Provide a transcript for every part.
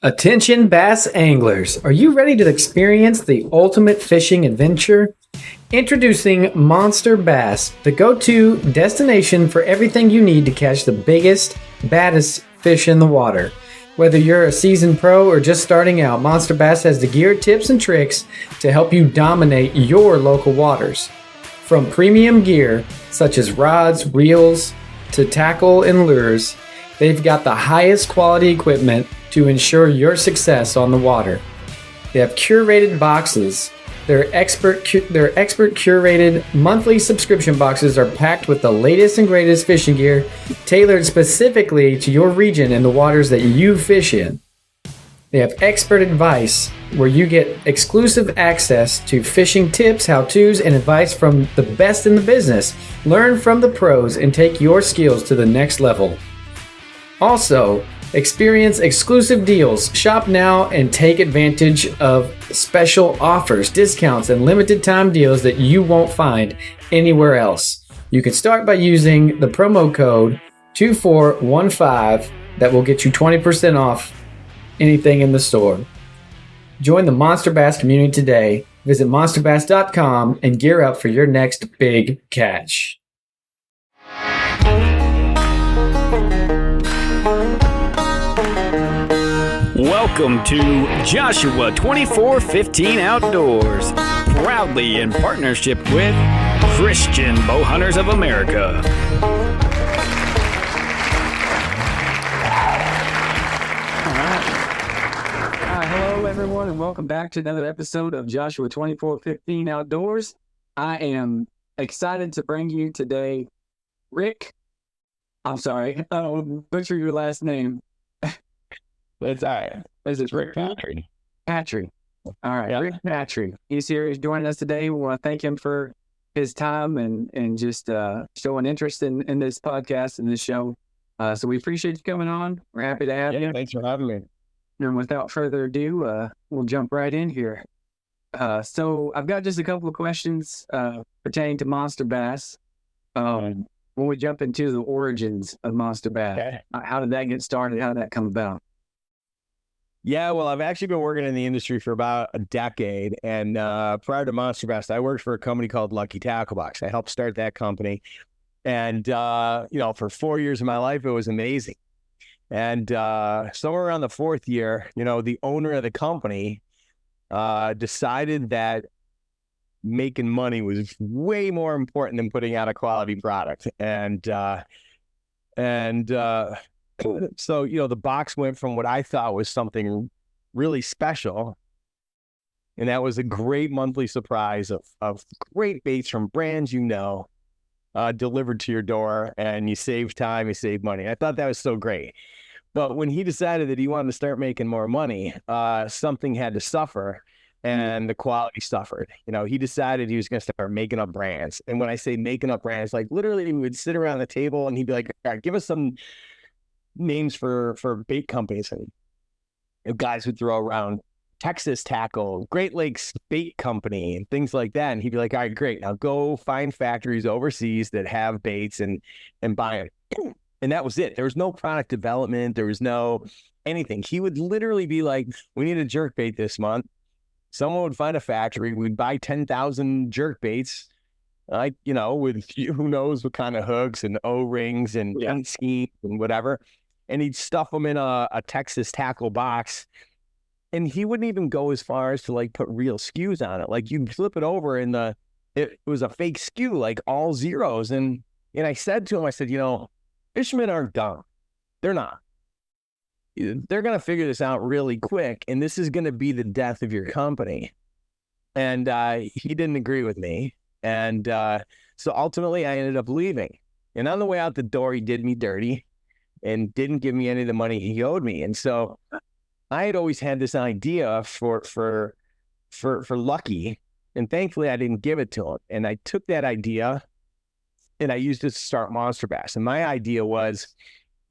Attention bass anglers, are you ready to experience the ultimate fishing adventure? Introducing Monsterbass, the go-to destination for everything you need to catch the biggest, baddest fish in the water. Whether you're a seasoned pro or just starting out, Monsterbass has the gear, tips, and tricks to help you dominate your local waters. From premium gear such as rods, reels, to tackle and lures, they've got the highest quality equipment to ensure your success on the water. They have curated boxes. Their expert curated monthly subscription boxes are packed with the latest and greatest fishing gear tailored specifically to your region and the waters that you fish in. They have expert advice where you get exclusive access to fishing tips, how-tos, and advice from the best in the business. Learn from the pros and take your skills to the next level. Also, experience exclusive deals. Shop now and take advantage of special offers, discounts, and limited time deals that you won't find anywhere else. You can start by using the promo code 2415 that will get you 20% off anything in the store. Join the Monster Bass community today. Visit monsterbass.com and gear up for your next big catch. Welcome to Joshua 2415 Outdoors, proudly in partnership with Christian Bow Hunters of America. Hello, everyone, and welcome back to another episode of Joshua 2415 Outdoors. I am excited to bring you today Rick. I'm sorry, I don't butcher your last name. That's all right. This is Rick Patri. Patri. All right, Yep. Rick Patri. He's here. He's joining us today. We want to thank him for his time and just showing interest in this podcast and this show. So we appreciate you coming on. We're happy to have you. Thanks for having me. And without further ado, we'll jump right in here. So I've got just a couple of questions pertaining to Monster Bass. When we jump into the origins of Monster Bass, Okay. How did that get started? How did that come about? Yeah, well, I've actually been working in the industry for about a decade. And prior to Monster Bass, I worked for a company called Lucky Tackle Box. I helped start that company. And, for 4 years of my life, it was amazing. And somewhere around the fourth year, the owner of the company decided that making money was way more important than putting out a quality product. So, the box went from what I thought was something really special. And that was a great monthly surprise of great baits from brands delivered to your door, and you save time, you save money. I thought that was so great. But when he decided that he wanted to start making more money, something had to suffer, and the quality suffered. He decided he was going to start making up brands. And when I say making up brands, like literally we would sit around the table and he'd be like, all right, give us some names for bait companies. And guys would throw around Texas Tackle, Great Lakes Bait Company, and things like that. And he'd be like, all right, great. Now go find factories overseas that have baits and buy them. And that was it. There was no product development. There was no anything. He would literally be like, we need a jerk bait this month. Someone would find a factory. We'd buy 10,000 jerk baits, with who knows what kind of hooks and O-rings and paint schemes and whatever. And he'd stuff them in a Texas Tackle box. And he wouldn't even go as far as to put real SKUs on it. Like you'd flip it over and it was a fake SKU, like all zeros. And I said to him, I said, fishermen aren't dumb. They're not. They're going to figure this out really quick. And this is going to be the death of your company. And he didn't agree with me. And so ultimately I ended up leaving. And on the way out the door, he did me dirty and didn't give me any of the money he owed me. And so I had always had this idea for Lucky, and thankfully I didn't give it to him. And I took that idea and I used it to start Monster Bass. And my idea was,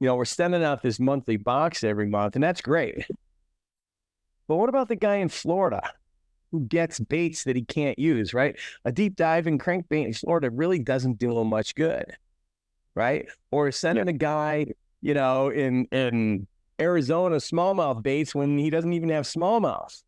we're sending out this monthly box every month, and that's great. But what about the guy in Florida who gets baits that he can't use, right? A deep diving crankbait in Florida really doesn't do him much good, right? Or sending a guy, in Arizona smallmouth baits when he doesn't even have smallmouth.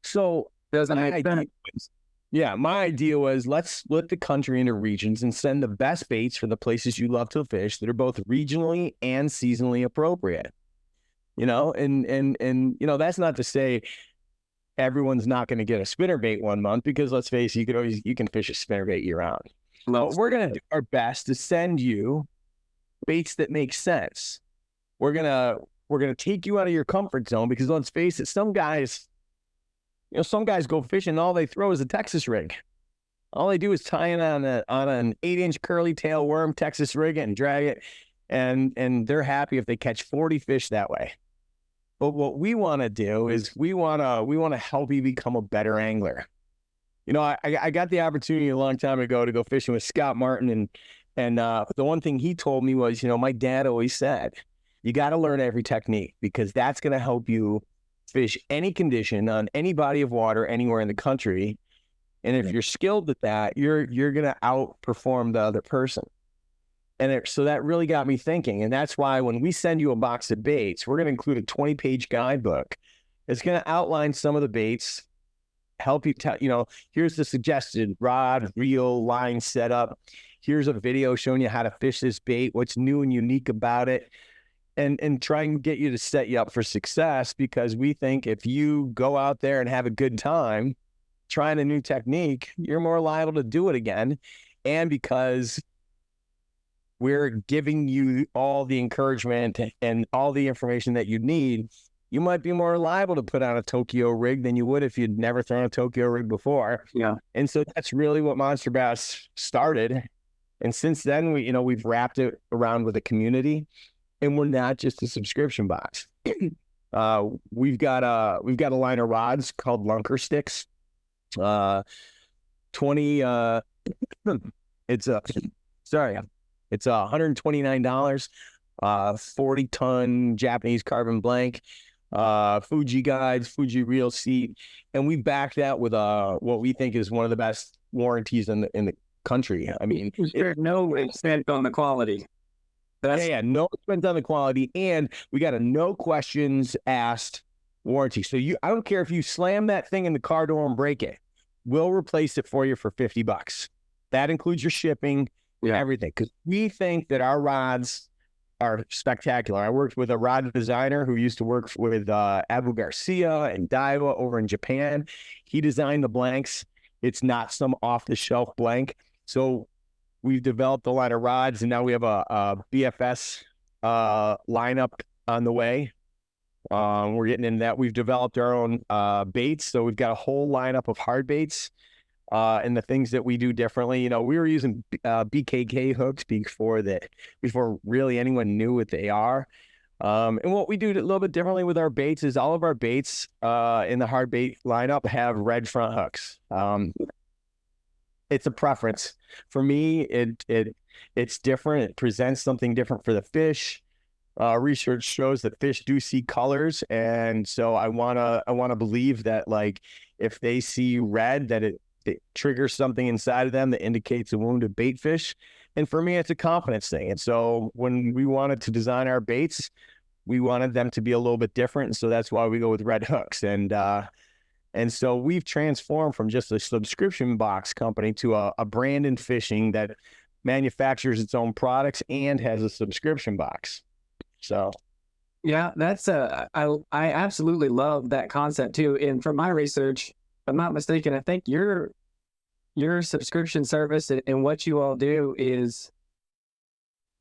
So Doesn't my make idea sense. was, yeah, my idea was let's split the country into regions and send the best baits for the places you love to fish that are both regionally and seasonally appropriate. And that's not to say everyone's not going to get a spinnerbait one month, because let's face it, you can fish a spinnerbait year round. But we're going to do our best to send you baits that make sense. We're gonna take you out of your comfort zone, because let's face it, some guys go fishing and all they throw is a Texas rig. All they do is tie it on an 8-inch curly tail worm, Texas rig it and drag it, and they're happy if they catch 40 fish that way. But what we want to do is we want to help you become a better angler. I got the opportunity a long time ago to go fishing with Scott Martin, and the one thing he told me was, my dad always said, you got to learn every technique, because that's going to help you fish any condition on any body of water anywhere in the country. And if you're skilled at that, you're going to outperform the other person. And so that really got me thinking. And that's why when we send you a box of baits, we're going to include a 20-page guidebook. It's going to outline some of the baits, help you tell, here's the suggested rod, reel, line setup. Here's a video showing you how to fish this bait, what's new and unique about it, and try and get you to set you up for success, because we think if you go out there and have a good time trying a new technique, you're more liable to do it again. And because we're giving you all the encouragement and all the information that you need, you might be more liable to put on a Tokyo rig than you would if you'd never thrown a Tokyo rig before. Yeah. And so that's really what Monsterbass started. And since then, we've wrapped it around with a community, and we're not just a subscription box. We've got a line of rods called Lunker Sticks. It's $129. 40-ton Japanese carbon blank, Fuji guides, Fuji reel seat, and we back that with what we think is one of the best warranties in the country. I mean, there's no extent on the quality. No expense on the quality, and we got a no questions asked warranty. So I don't care if you slam that thing in the car door and break it, we'll replace it for you for $50. That includes your shipping, everything, because we think that our rods are spectacular. I worked with a rod designer who used to work with Abu Garcia and Daiwa over in Japan. He designed the blanks. It's not some off-the-shelf blank. So we've developed a line of rods, and now we have a BFS lineup on the way. We're getting into that. We've developed our own baits, so we've got a whole lineup of hard baits and the things that we do differently. We were using BKK hooks before really anyone knew what they are. And what we do a little bit differently with our baits is all of our baits in the hard bait lineup have red front hooks. It's a preference. For me, it's different. It presents something different for the fish. Research shows that fish do see colors, and so I wanna believe that, like, if they see red, that it triggers something inside of them that indicates a wounded bait fish. And for me, it's a confidence thing. And so when we wanted to design our baits, we wanted them to be a little bit different, and so that's why we go with red hooks. And so we've transformed from just a subscription box company to a brand in fishing that manufactures its own products and has a subscription box. So, yeah, that's I absolutely love that concept too. And from my research, if I'm not mistaken, I think your subscription service and what you all do is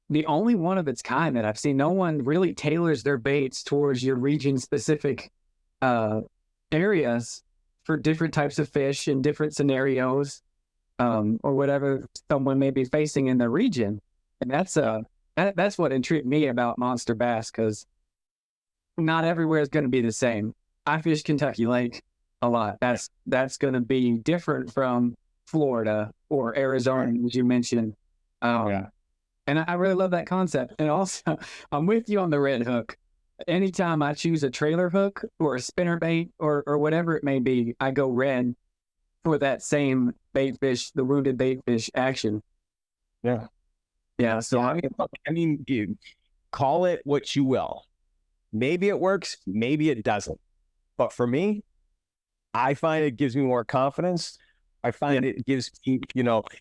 the only one of its kind that I've seen. No one really tailors their baits towards your region specific areas for different types of fish in different scenarios, or whatever someone may be facing in the region. And that's what intrigued me about Monsterbass, because not everywhere is going to be the same. I fish Kentucky Lake a lot. That's going to be different from Florida or Arizona, as you mentioned. And I really love that concept. And also, I'm with you on the red hook. Anytime I choose a trailer hook or a spinner bait or whatever it may be, I go red for that same bait fish, the wounded bait fish action. Yeah. Yeah. So I mean, dude, call it what you will. Maybe it works, maybe it doesn't. But for me, I find it gives me more confidence. I find it gives me,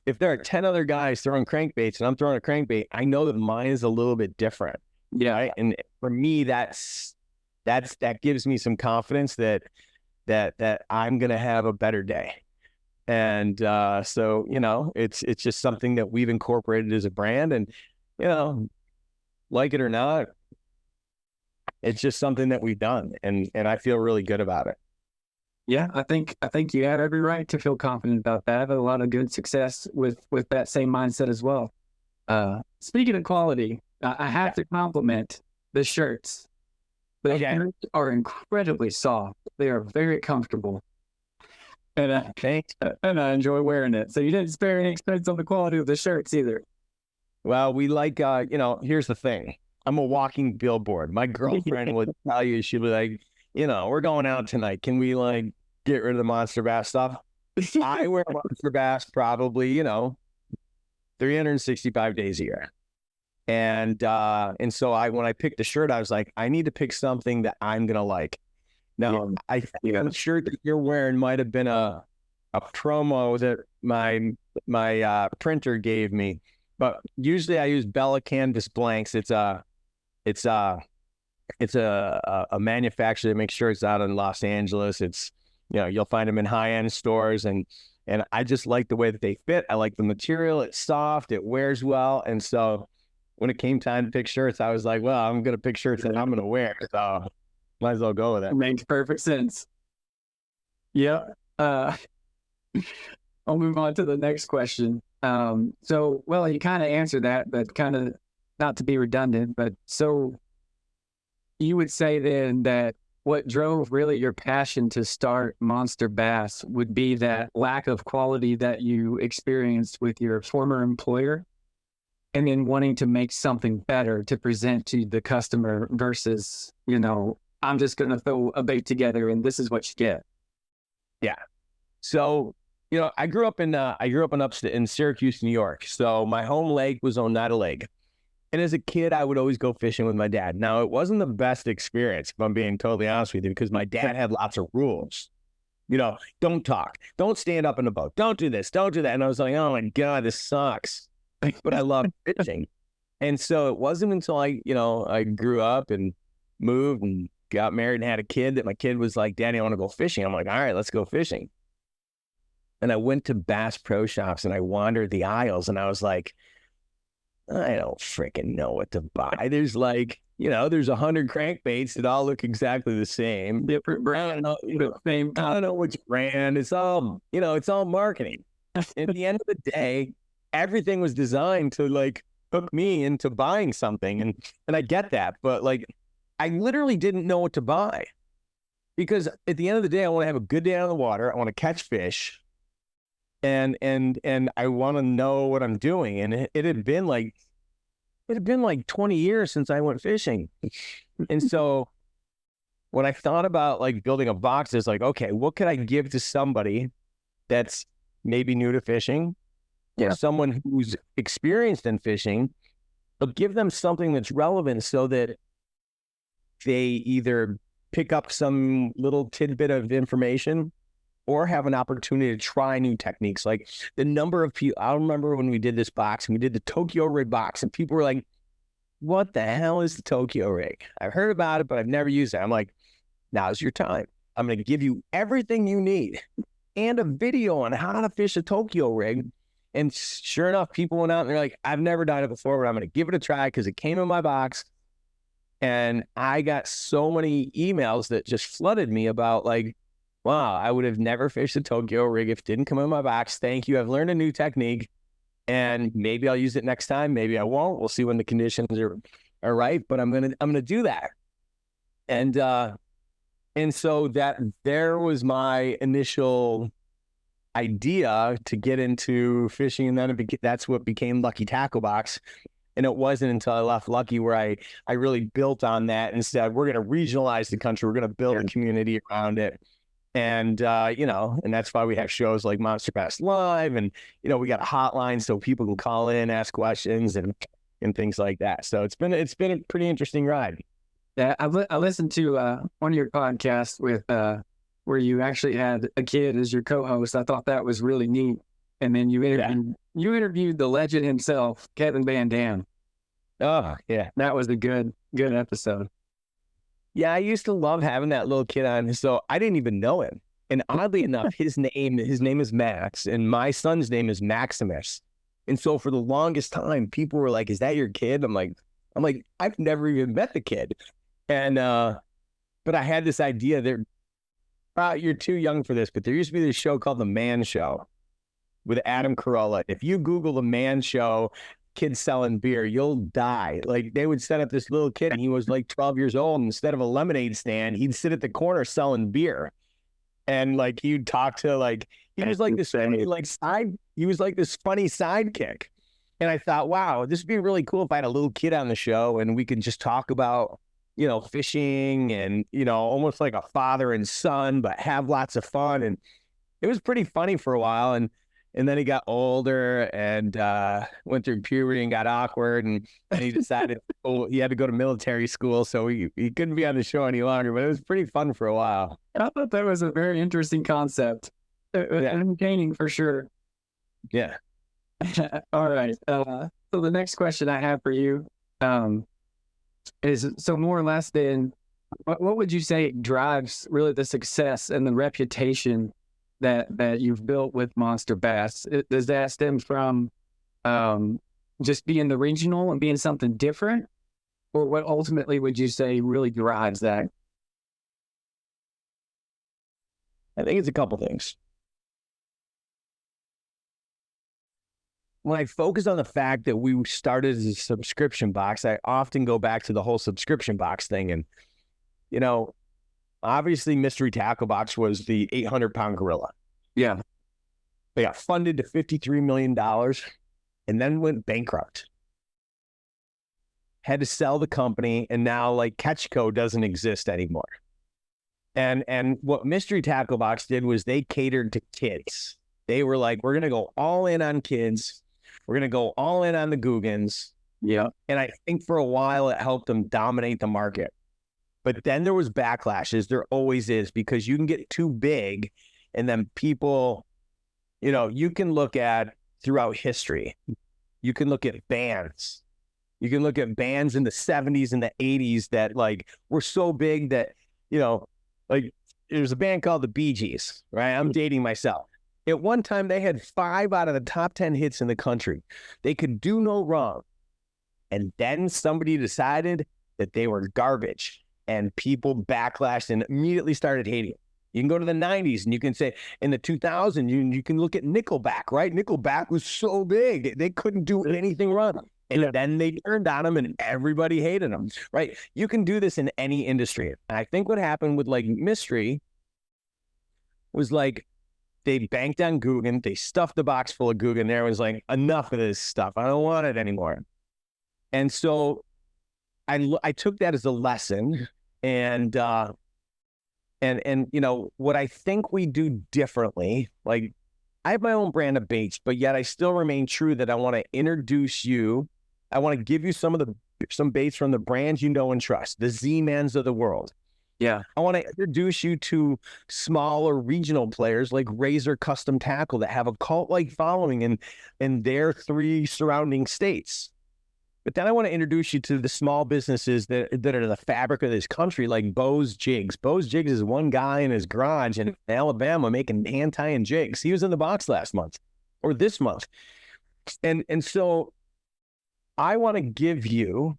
if there are 10 other guys throwing crankbaits and I'm throwing a crankbait, I know that mine is a little bit different. Yeah. Right? And for me, that gives me some confidence that I'm going to have a better day. And so, it's just something that we've incorporated as a brand, and, like it or not, it's just something that we've done, and I feel really good about it. Yeah, I think you have every right to feel confident about that. I've had a lot of good success with that same mindset as well. Speaking of quality, I have to compliment the shirts. The shirts are incredibly soft. They are very comfortable. And I enjoy wearing it. So you didn't spare any expense on the quality of the shirts either. Well, we like, here's the thing. I'm a walking billboard. My girlfriend would tell you, she'd be like, we're going out tonight. Can we get rid of the Monsterbass stuff? I wear Monsterbass probably, 365 days a year. And so when I picked the shirt, I was like, I need to pick something that I'm going to like. Now, I think the shirt that you're wearing might have been a promo that my printer gave me, but usually I use Bella Canvas blanks. It's a manufacturer that makes sure it's out in Los Angeles. It's, you'll find them in high-end stores, and I just like the way that they fit. I like the material. It's soft. It wears well. And so when it came time to pick shirts, I was like, well, I'm going to pick shirts that I'm going to wear. So might as well go with it. Makes perfect sense. Yeah. I'll move on to the next question. So, well, you kind of answered that, but kind of not to be redundant, but so you would say then that what drove really your passion to start Monsterbass would be that lack of quality that you experienced with your former employer, and then wanting to make something better to present to the customer versus, I'm just going to throw a bait together and this is what you get. Yeah. So, I grew up in upstate in Syracuse, New York. So my home lake was Oneida Lake. And as a kid, I would always go fishing with my dad. Now, it wasn't the best experience, if I'm being totally honest with you, because my dad had lots of rules. Don't talk, don't stand up in the boat, don't do this, don't do that. And I was like, oh my God, this sucks. But I love fishing. And so it wasn't until I grew up and moved and got married and had a kid that my kid was like, Daddy, I want to go fishing. I'm like, all right, let's go fishing. And I went to Bass Pro Shops and I wandered the aisles and I was like, I don't freaking know what to buy. There's there's 100 crankbaits that all look exactly the same. Different brand, same. I don't know which brand. It's all, it's all marketing. At the end of the day, everything was designed to hook me into buying something. And I get that, but I literally didn't know what to buy, because at the end of the day, I want to have a good day on the water. I want to catch fish, and I want to know what I'm doing. And it had been like 20 years since I went fishing. And so when I thought about building a box, it's like, okay, what could I give to somebody that's maybe new to fishing, or someone who's experienced in fishing, but give them something that's relevant so that they either pick up some little tidbit of information or have an opportunity to try new techniques. Like the number of people, I remember when we did this box and we did the Tokyo rig box, and people were like, what the hell is the Tokyo rig? I've heard about it, but I've never used it. I'm like, now's your time. I'm going to give you everything you need and a video on how to fish a Tokyo rig. And sure enough, people went out and they're like, I've never done it before, but I'm going to give it a try because it came in my box. And I got so many emails that just flooded me about wow, I would have never fished a Tokyo rig if it didn't come in my box. Thank you. I've learned a new technique, and maybe I'll use it next time. Maybe I won't. We'll see when the conditions are right, but I'm gonna do that. And so that there was my initial idea to get into fishing, and then that's what became Lucky Tackle Box. And it wasn't until I left Lucky where I really built on that and said, we're going to regionalize the country. We're going to build a community around it. And, and that's why we have shows like Monsterbass Live. And, we got a hotline so people can call in, ask questions and things like that. So it's been a pretty interesting ride. Yeah, I listened to one of your podcasts with where you actually had a kid as your co-host. I thought that was really neat. And then you interviewed the legend himself, Kevin Van Dam. Oh, yeah. That was a good episode. Yeah, I used to love having that little kid on. So I didn't even know him. And oddly enough, his name is Max, and my son's name is Maximus. And so for the longest time, people were like, "Is that your kid?" I'm like, I've never even met the kid. And but I had this idea that you're too young for this, but there used to be this show called The Man Show with Adam Carolla. If you Google The Man Show, kids selling beer, you'll die. Like, they would set up this little kid, and he was like 12 years old. And instead of a lemonade stand, he'd sit at the corner selling beer. And like, he'd talk to like, he was like this funny, he was like this funny sidekick. And I thought, wow, this would be really cool if I had a little kid on the show and we could just talk about, fishing and, almost like a father and son, but have lots of fun. And it was pretty funny for a while. And then he got older and went through puberty and got awkward. And he decided he had to go to military school. So he couldn't be on the show any longer. But it was pretty fun for a while. I thought that was a very interesting concept. Entertaining for sure. Yeah. All right. So the next question I have for you is, so more or less then, what would you say drives really the success and the reputation that you've built with Monsterbass? Does that stem from just being the regional and being something different? Or what ultimately would you say really drives that? I think it's a couple things. When I focus on the fact that we started as a subscription box, I often go back to the whole subscription box thing. And, obviously Mystery Tackle Box was the 800-pound gorilla. Yeah. They got funded to $53 million and then went bankrupt. Had to sell the company, and now like Catchco doesn't exist anymore. And what Mystery Tackle Box did was they catered to kids. They were like, we're going to go all in on kids. We're going to go all in on the Googans. Yeah. And I think for a while it helped them dominate the market. But then there was backlashes. There always is, because you can get too big and then people, you can look at throughout history. You can look at bands. You can look at bands in the 70s and the 80s that like were so big that, like there's a band called the Bee Gees, right? I'm dating myself. At one time, they had 5 out of the top 10 hits in the country. They could do no wrong. And then somebody decided that they were garbage, and people backlashed and immediately started hating it. You can go to the 90s and you can say in the 2000s, you can look at Nickelback, right? Nickelback was so big. They couldn't do anything wrong. And then they turned on them and everybody hated them, right? You can do this in any industry. And I think what happened with like Mystery was like, they banked on Guggen. They stuffed the box full of Guggen. There was like, enough of this stuff. I don't want it anymore. And so I took that as a lesson. And what I think we do differently, like I have my own brand of baits, but yet I still remain true that I want to introduce you. I want to give you some baits from the brands you know and trust, the Z-Mans of the world. Yeah. I want to introduce you to smaller regional players like Razor Custom Tackle that have a cult-like following in their 3 surrounding states. But then I want to introduce you to the small businesses that are the fabric of this country, like Bo's Jigs. Bo's Jigs is one guy in his garage in Alabama making hand-tying jigs. He was in the box last month or this month. And so I want to give you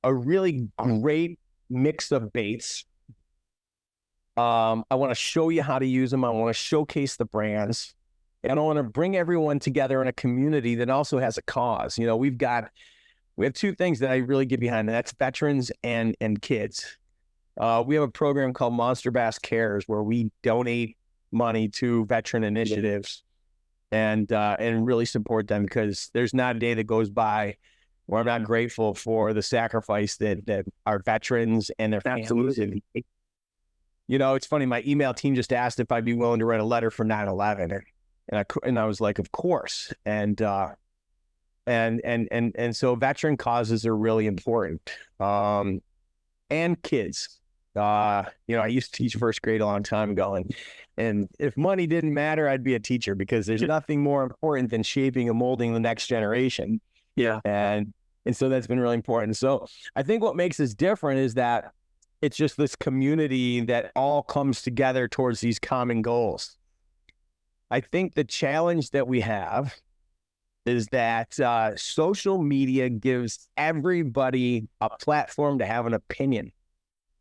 a really great mix of baits. I want to show you how to use them. I want to showcase the brands, and I want to bring everyone together in a community that also has a cause. We have 2 things that I really get behind, and that's veterans and kids. We have a program called Monsterbass Cares where we donate money to veteran initiatives and really support them, because there's not a day that goes by where I'm not grateful for the sacrifice that our veterans and their families. Absolutely. It's funny. My email team just asked if I'd be willing to write a letter for 9/11, and I was like, of course. And so veteran causes are really important. And and kids. I used to teach first grade a long time ago, and if money didn't matter, I'd be a teacher, because there's nothing more important than shaping and molding the next generation. Yeah. And so that's been really important. So I think what makes us different is that it's just this community that all comes together towards these common goals. I think the challenge that we have is that social media gives everybody a platform to have an opinion.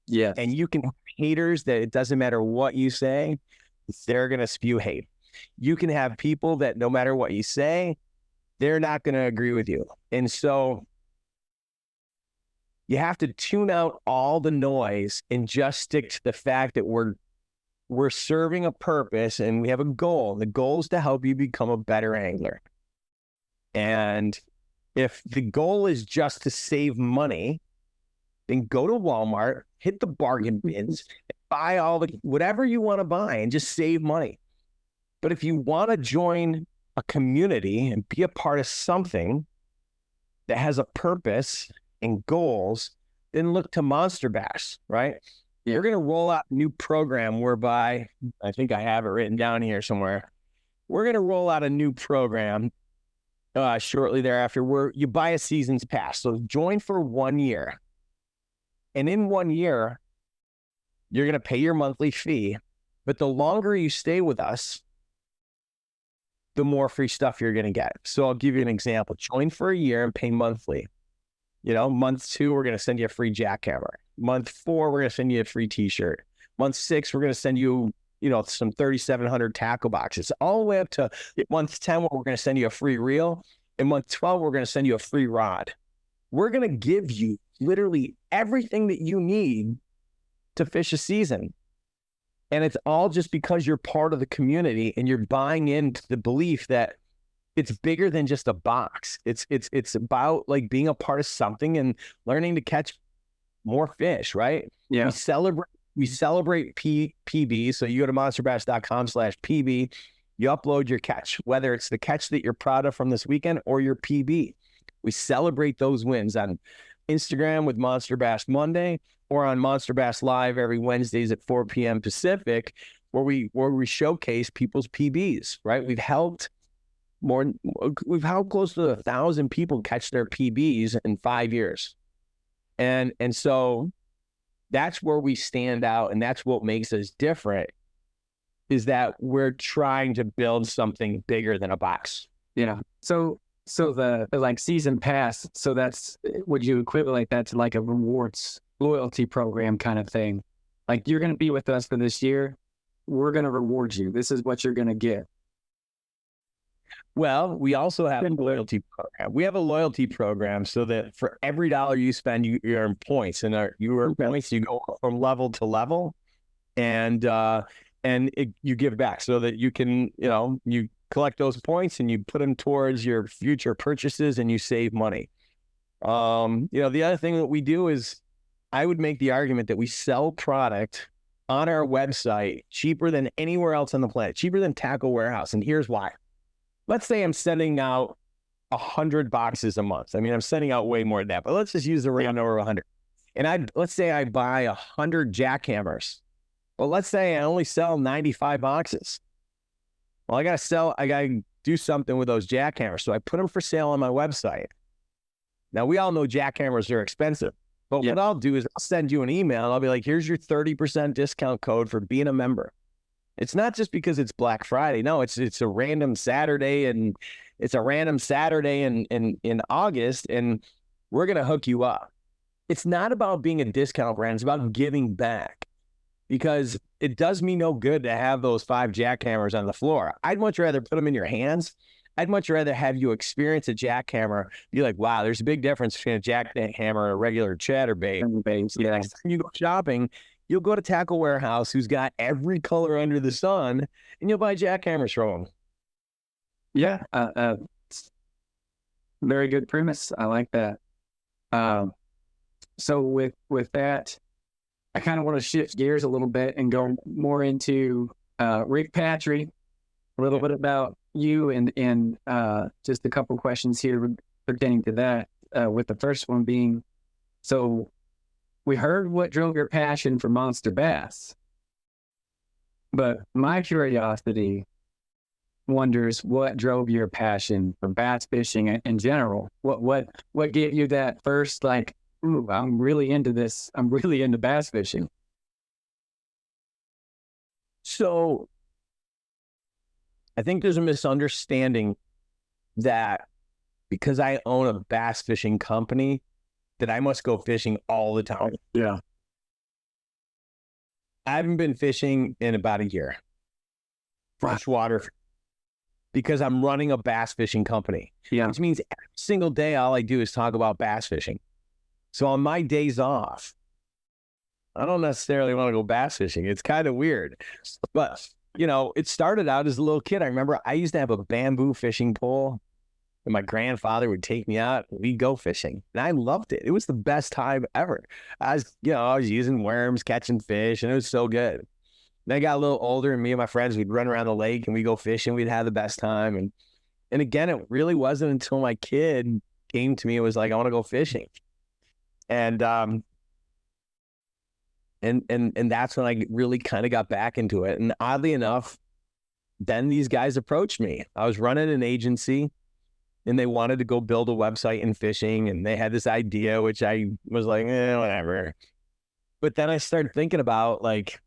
Yes. And you can have haters that it doesn't matter what you say, they're going to spew hate. You can have people that no matter what you say, they're not going to agree with you. And so you have to tune out all the noise and just stick to the fact that we're serving a purpose and we have a goal. The goal is to help you become a better angler. And if the goal is just to save money, then go to Walmart, hit the bargain bins, buy whatever you want to buy and just save money. But if you want to join a community and be a part of something that has a purpose and goals, then look to Monsterbass, right? Yeah. We're going to roll out a new program whereby, I think I have it written down here somewhere. We're going to roll out a new program shortly thereafter where you buy a season's pass. So join for 1 year. And in 1 year, you're going to pay your monthly fee. But the longer you stay with us, the more free stuff you're going to get. So I'll give you an example. Join for a year and pay monthly. Month 2, we're going to send you a free jackhammer. Month 4, we're going to send you a free t-shirt. Month 6, we're going to send you, some 3,700 tackle boxes, all the way up to month 10, where we're going to send you a free reel. And month 12, we're going to send you a free rod. We're going to give you literally everything that you need to fish a season. And it's all just because you're part of the community and you're buying into the belief that it's bigger than just a box. It's about like being a part of something and learning to catch more fish, right? Yeah. We celebrate PB. So you go to monsterbass.com/PB, you upload your catch, whether it's the catch that you're proud of from this weekend or your PB. We celebrate those wins on Instagram with Monster Bass Monday, or on Monster Bass Live every Wednesdays at 4 p.m. Pacific, where we showcase people's PBs, right? We've helped close to 1,000 people catch their PBs in 5 years. And so that's where we stand out, and that's what makes us different, is that we're trying to build something bigger than a box. Yeah. So the like season pass, so that's, would you equivalent that to like a rewards loyalty program kind of thing? Like, you're going to be with us for this year, we're going to reward you. This is what you're going to get. Well, we also have a loyalty program. We have a loyalty program so that for every dollar you spend, you earn points, and you earn points. You go from level to level, and you give back so that you can, you collect those points and you put them towards your future purchases and you save money. The other thing that we do is, I would make the argument that we sell product on our website cheaper than anywhere else on the planet, cheaper than Tackle Warehouse. And here's why. Let's say I'm sending out 100 boxes a month. I mean, I'm sending out way more than that, but let's just use the round number of 100. And let's say I buy 100 jackhammers. Well, let's say I only sell 95 boxes. Well, I got to do something with those jackhammers. So I put them for sale on my website. Now, we all know jackhammers are expensive, but what I'll do is I'll send you an email and I'll be like, here's your 30% discount code for being a member. It's not just because it's Black Friday. No, it's a random Saturday, and it's a random Saturday in August, and we're going to hook you up. It's not about being a discount brand. It's about giving back, because it does me no good to have those 5 jackhammers on the floor. I'd much rather put them in your hands. I'd much rather have you experience a jackhammer, be like, wow, there's a big difference between a jackhammer and a regular chatterbait. So the next time you go shopping, you'll go to Tackle Warehouse, who's got every color under the sun, and you'll buy jackhammers from them. Yeah. Very good premise. I like that. So with that, I kind of want to shift gears a little bit and go more into Rick Patri, a little bit about you, and just a couple questions here pertaining to that, with the first one being, so we heard what drove your passion for monster bass, but my curiosity wonders what drove your passion for bass fishing in general. What gave you that first, like, ooh, I'm really into this. I'm really into bass fishing. So I think there's a misunderstanding that because I own a bass fishing company, that I must go fishing all the time. Yeah. I haven't been fishing in about a year. Freshwater, because I'm running a bass fishing company. Yeah. Which means every single day, all I do is talk about bass fishing. So on my days off, I don't necessarily want to go bass fishing. It's kind of weird. But, you know, it started out as a little kid. I remember I used to have a bamboo fishing pole, and my grandfather would take me out and we'd go fishing. And I loved it. It was the best time ever. I was using worms, catching fish, and it was so good. Then I got a little older, and me and my friends, we'd run around the lake and we'd go fishing. We'd have the best time. And again, it really wasn't until my kid came to me and was like, I want to go fishing. And that's when I really kind of got back into it. And oddly enough, then these guys approached me. I was running an agency, and they wanted to go build a website in fishing, and they had this idea, which I was like, whatever. But then I started thinking about like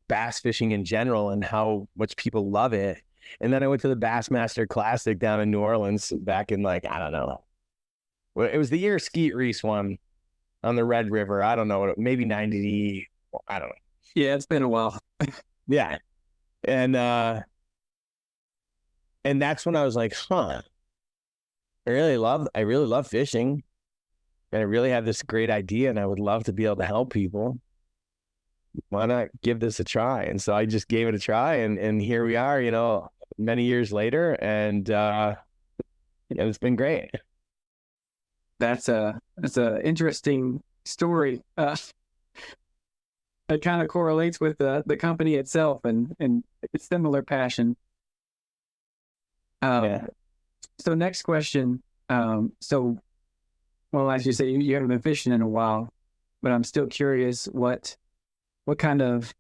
bass fishing in general and how much people love it. And then I went to the Bassmaster Classic down in New Orleans back in, like, I don't know. Well, it was the year Skeet Reese won on the Red River. I don't know, maybe 90, I don't know. Yeah, it's been a while. Yeah. And that's when I was like, I really love fishing. And I really have this great idea, and I would love to be able to help people. Why not give this a try? And so I just gave it a try, and here we are, you know, many years later, and it's been great. That's a interesting story. It kind of correlates with the company itself and its similar passion. Yeah. So next question. Well, as you say, you haven't been fishing in a while, but I'm still curious what kind of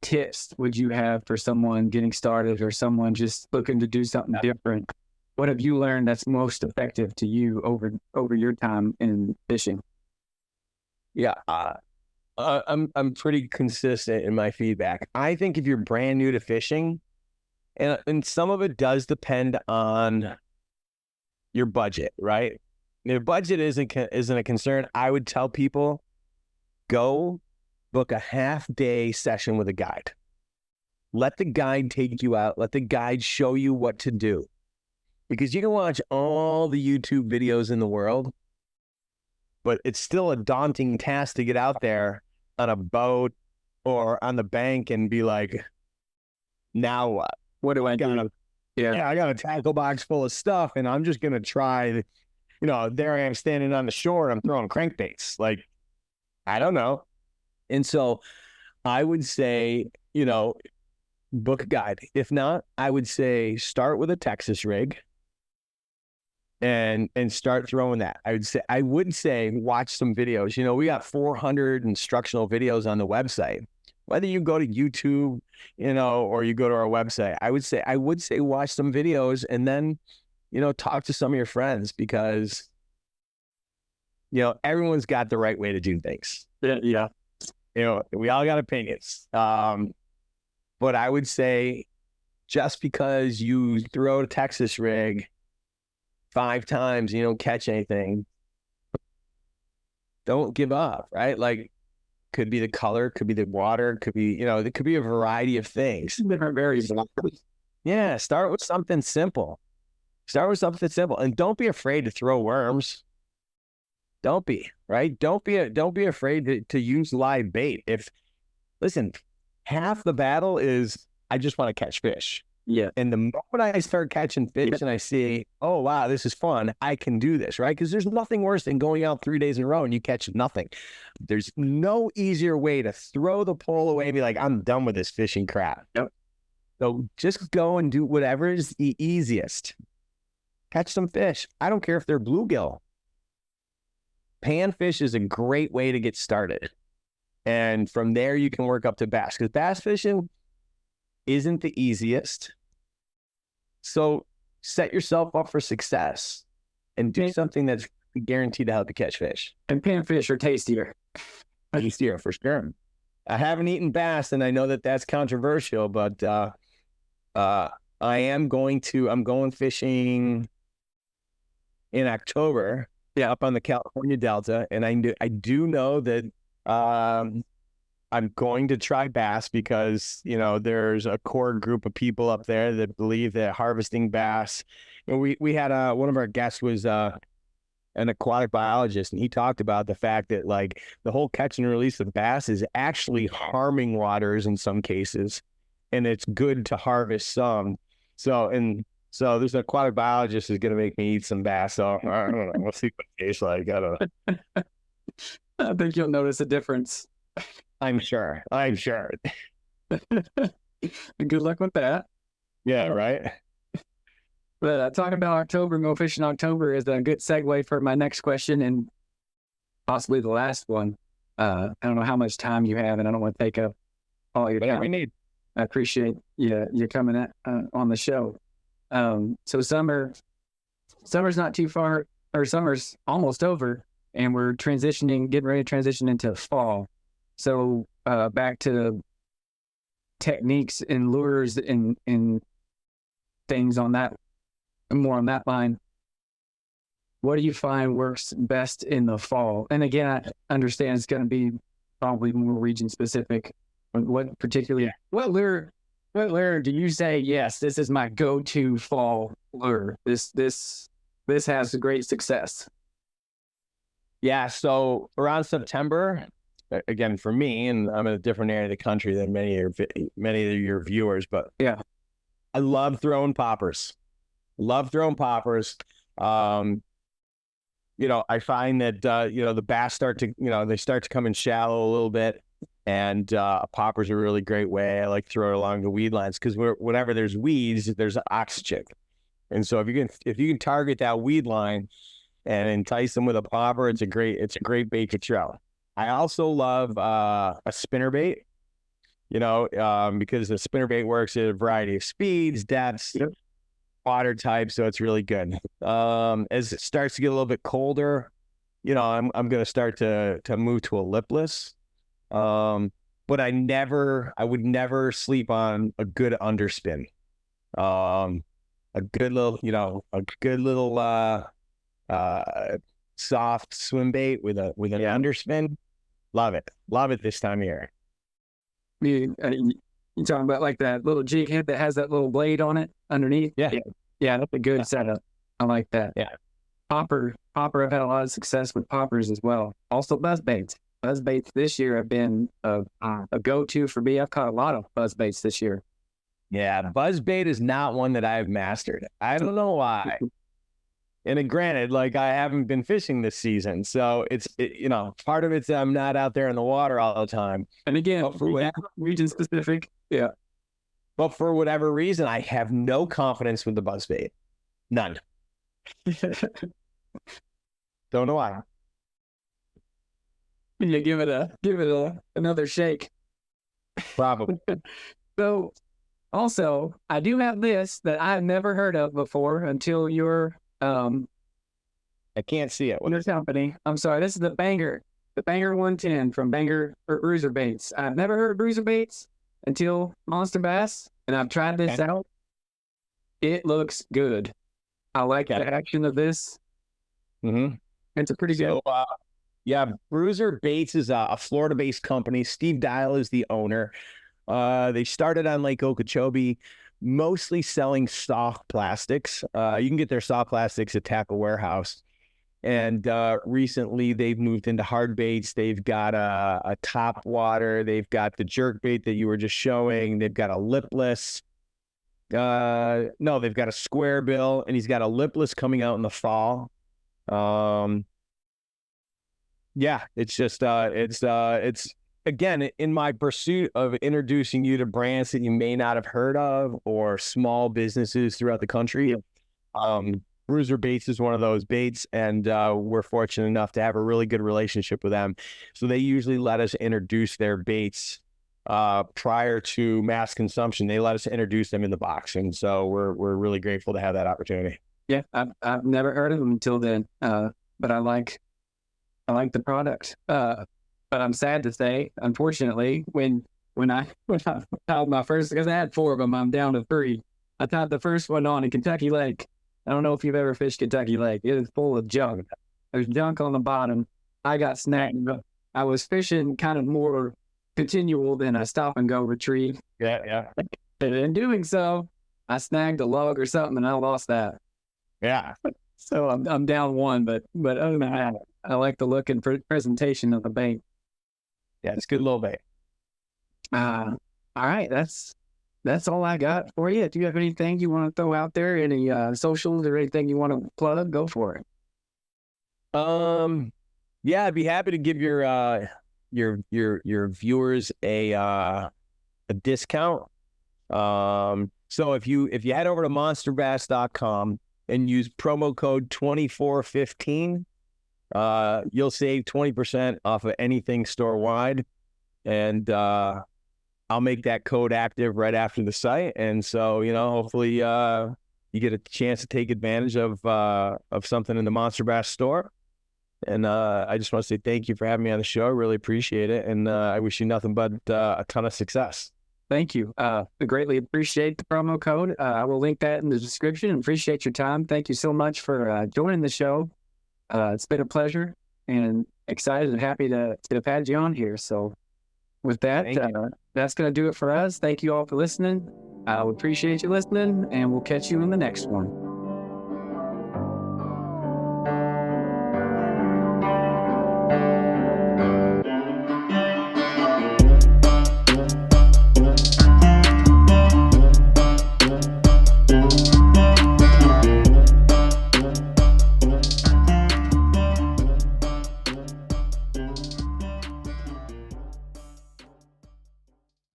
tips would you have for someone getting started or someone just looking to do something different? What have you learned that's most effective to you over your time in fishing? Yeah, I'm pretty consistent in my feedback. I think if you're brand new to fishing, and some of it does depend on your budget, right? If budget isn't a concern, I would tell people, go book a half-day session with a guide. Let the guide take you out. Let the guide show you what to do. Because you can watch all the YouTube videos in the world, but it's still a daunting task to get out there on a boat or on the bank and be like, now what? What do I do? I got a tackle box full of stuff, and I'm just going to try, there I am standing on the shore, and I'm throwing crankbaits. Like, I don't know. And so I would say, book a guide. If not, I would say start with a Texas rig and start throwing that. I would say watch some videos. We got 400 instructional videos on the website. Whether you go to YouTube, or you go to our website, I would say watch some videos and then, talk to some of your friends, because, everyone's got the right way to do things. Yeah. We all got opinions. But I would say just because you throw a Texas rig 5 times, you don't catch anything, don't give up, right? Like, could be the color, could be the water, could be, it could be a variety of things. Different variables. Yeah, start with something simple. And don't be afraid to throw worms. Don't be, right? Don't be afraid to use live bait. Listen, half the battle is I just want to catch fish. Yeah. And the moment I start catching fish and I see, oh, wow, this is fun, I can do this, right? Because there's nothing worse than going out 3 days in a row and you catch nothing. There's no easier way to throw the pole away and be like, I'm done with this fishing crap. Yep. So just go and do whatever is the easiest. Catch some fish. I don't care if they're bluegill. panfish is a great way to get started. And from there, you can work up to bass, because bass fishing isn't the easiest. So set yourself up for success and do something that's guaranteed to help you catch fish. And panfish are tastier. Tastier, for sure. I haven't eaten bass, and I know that that's controversial, but I'm going fishing in October, up on the California Delta, and I do know that I'm going to try bass because, there's a core group of people up there that believe that harvesting bass, and we had one of our guests was an aquatic biologist, and he talked about the fact that like the whole catch and release of bass is actually harming waters in some cases, and it's good to harvest some. So there's an aquatic biologist who's going to make me eat some bass. So I don't know. We'll see what it tastes like. I don't know. I think you'll notice a difference. I'm sure. Good luck with that. Yeah, right. But talking about October and go fishing in October is a good segue for my next question and possibly the last one. I don't know how much time you have, and I don't want to take up all your time. We need. I appreciate you coming on the show. So summer's not too far, or summer's almost over, and we're getting ready to transition into fall. So back to techniques and lures and things on that, more on that line. What do you find works best in the fall? And again, I understand it's going to be probably more region specific. What lure do you say, yes, this is my go-to fall lure? This has great success. Yeah, so around September, again, for me, and I'm in a different area of the country than many of your viewers, but yeah, I love throwing poppers. I find that, the bass start to come in shallow a little bit, and poppers are a really great way. I like to throw it along the weed lines, because whenever there's weeds, there's oxygen. And so if you can target that weed line and entice them with a popper, it's a great bait to throw. I also love a spinnerbait, because the spinnerbait works at a variety of speeds, depths, water types, so it's really good. As it starts to get a little bit colder, I'm going to start to move to a lipless. But I would never sleep on a good underspin. A good little soft swim bait with an underspin. Love it this time of year. You talking about like that little jig head that has that little blade on it underneath? Yeah, that's a good setup. I like that. Yeah. Popper, I've had a lot of success with poppers as well. Also buzz baits. Buzz baits this year have been a go-to for me. I've caught a lot of buzz baits this year. Yeah, buzz bait is not one that I've mastered. I don't know why. And granted, like, I haven't been fishing this season, so it's part of it's that I'm not out there in the water all the time. And again, region specific. Yeah. But for whatever reason, I have no confidence with the buzz bait. None. Don't know why. You give it another shake. Probably. So, also, I do have this that I've never heard of before until your I can't see it. Your company. I'm sorry. This is the Banger 110 from Banger or Bruiser Baits. I've never heard of Bruiser Baits until Monsterbass, and I've tried this out. It looks good. I like the action of this. Mm-hmm. It's a pretty good. Bruiser Baits is a Florida-based company. Steve Dial is the owner. They started on Lake Okeechobee, mostly selling soft plastics. You can get their soft plastics at Tackle Warehouse. And recently they've moved into hard baits. They've got a top water. They've got the jerk bait that you were just showing. They've got a lipless. They've got a square bill, and he's got a lipless coming out in the fall. It's just it's again, in my pursuit of introducing you to brands that you may not have heard of or small businesses throughout the country. Bruiser Baits is one of those baits, and we're fortunate enough to have a really good relationship with them. So they usually let us introduce their baits prior to mass consumption. They let us introduce them in the box, and so we're really grateful to have that opportunity. Yeah, I've never heard of them until then, but I like the product. But I'm sad to say, unfortunately, when I tied my first, because I had 4 of them, I'm down to 3. I tied the first one on in Kentucky Lake. I don't know if you've ever fished Kentucky Lake. It is full of junk. There's junk on the bottom. I got snagged. I was fishing kind of more continual than a stop and go retrieve. Yeah. And in doing so, I snagged a log or something, and I lost that. Yeah. So I'm down 1, but other than that, I like the look and presentation of the bait. Yeah, it's a good little bait. All right, that's all I got for you. Do you have anything you want to throw out there? Any socials or anything you want to plug? Go for it. Yeah, I'd be happy to give your viewers a discount. So if you head over to monsterbass.com and use promo code 2415, you'll save 20% off of anything store wide, and I'll make that code active right after the site. And so, hopefully you get a chance to take advantage of something in the Monster Bass store. And I just want to say thank you for having me on the show. Really appreciate it. And I wish you nothing but a ton of success. Thank you. I greatly appreciate the promo code. I will link that in the description. Appreciate your time. Thank you so much for joining the show. It's been a pleasure, and excited and happy to have had you on here. So with that, that's going to do it for us. Thank you all for listening. I appreciate you listening, and we'll catch you in the next one.